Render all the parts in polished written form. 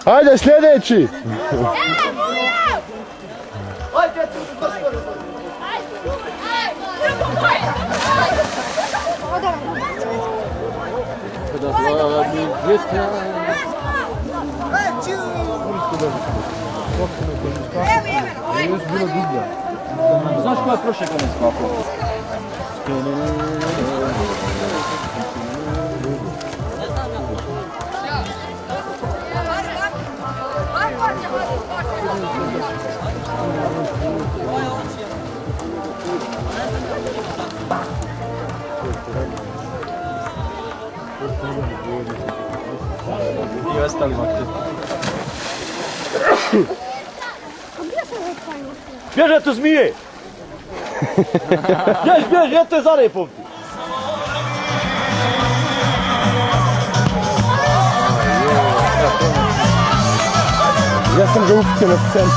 Ajde sljedeći. Znaš koja je prošle godine skapala? I ostali makti. Bježe tu zmije! Bjež, ja te za repom ti! Ja sam ga upitio na scenu.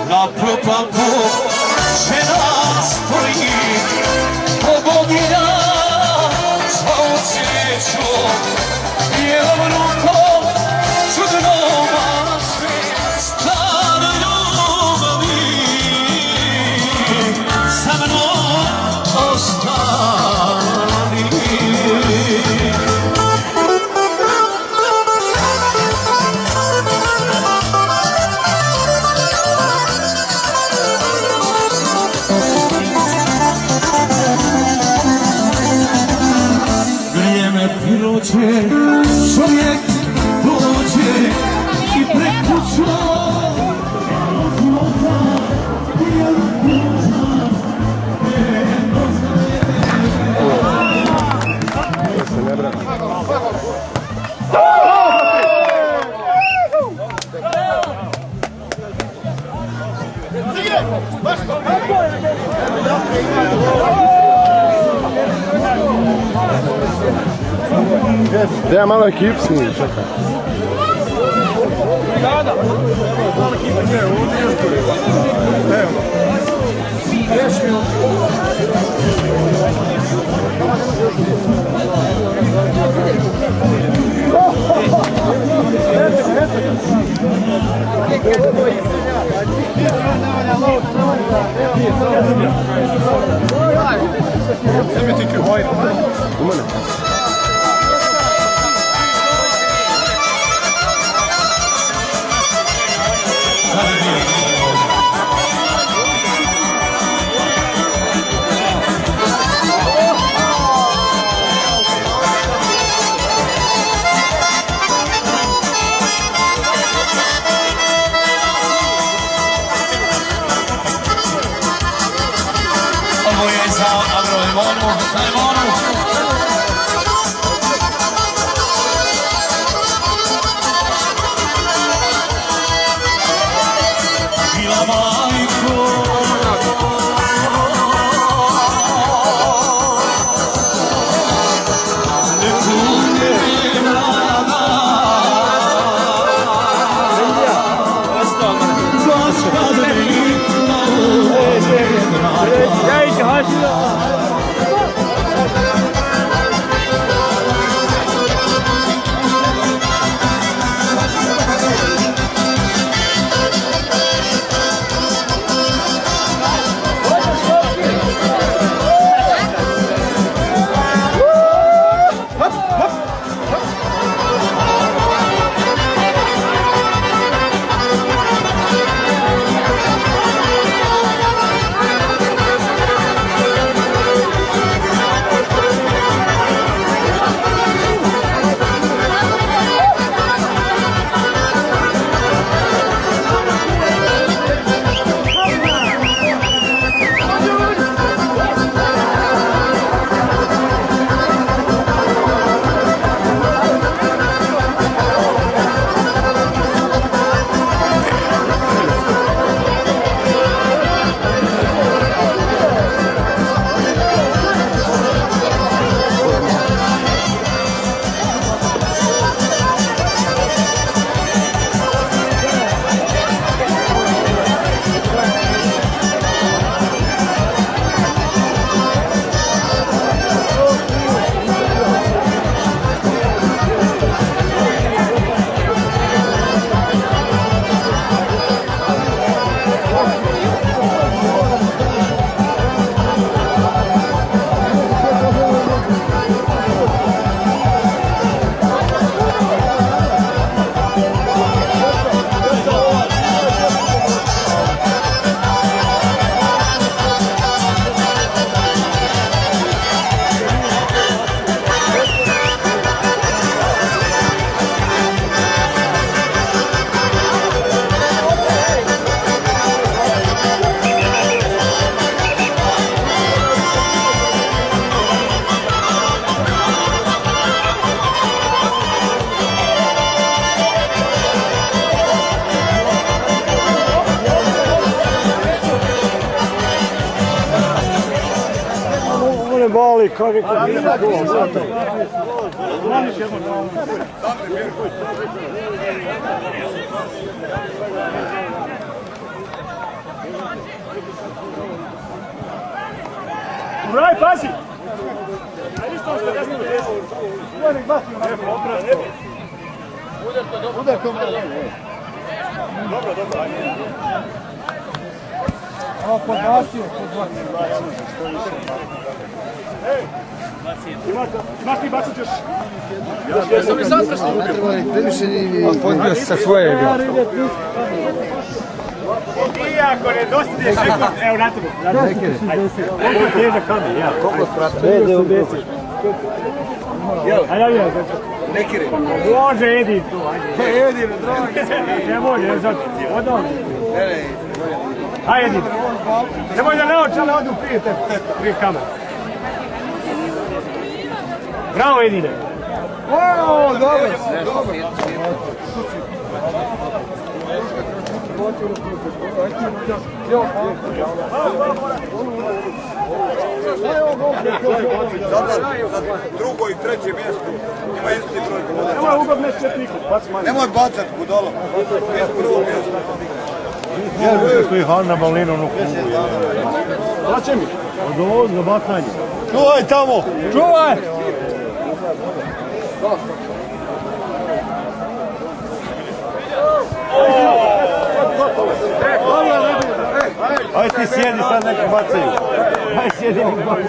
Na propaku žena stoji, pogodina svom svijeću, bijelom rukom čudnom maše, stane ljubavi, sa mnom ostani. Čovjek dođe i prekuća Ja malo ekip snimim, čekaj. Da. Malo ekipa gdje, ovdje još tu. Evo. 10 minuta. Ja, ich halte. Oj, kaže kad ima gol. Braj, pazi! Udar to malo. Dobro, dobro, ajde. Ovo podbacio, Imaš ti bacit još? Jesam i sad prešli. Ne treba ni previše ni... Podbio se sa svoje je bio. I ako ne dostigneš rekord, evo na tebe. Koliko težak kamen, ja. Koliko sprata? Vede u beci. Ajde, ajde, ajde. Nekiri. Može, Edin tu, ajde. Jedino, dragi. Ne može, jer sad odavno. Ajde, Edin. Nemoj da naočale odu prije kamera. Bravo, Edine. O, dobro. Dobro. Za drugo i treće mjesto ima isti broj boda. Nemoj ugobne četniku, baci manje. Nemoj bacat budalo. Iz prvog mjesta. Ja vidio što je Hanna Balina ono kubu. Plaće mi. Od ovog za batanje. Čuvaj tamo. Čuvaj. Aj ti sjedi sad neka bacaju. Aj sjedi nek bacaju.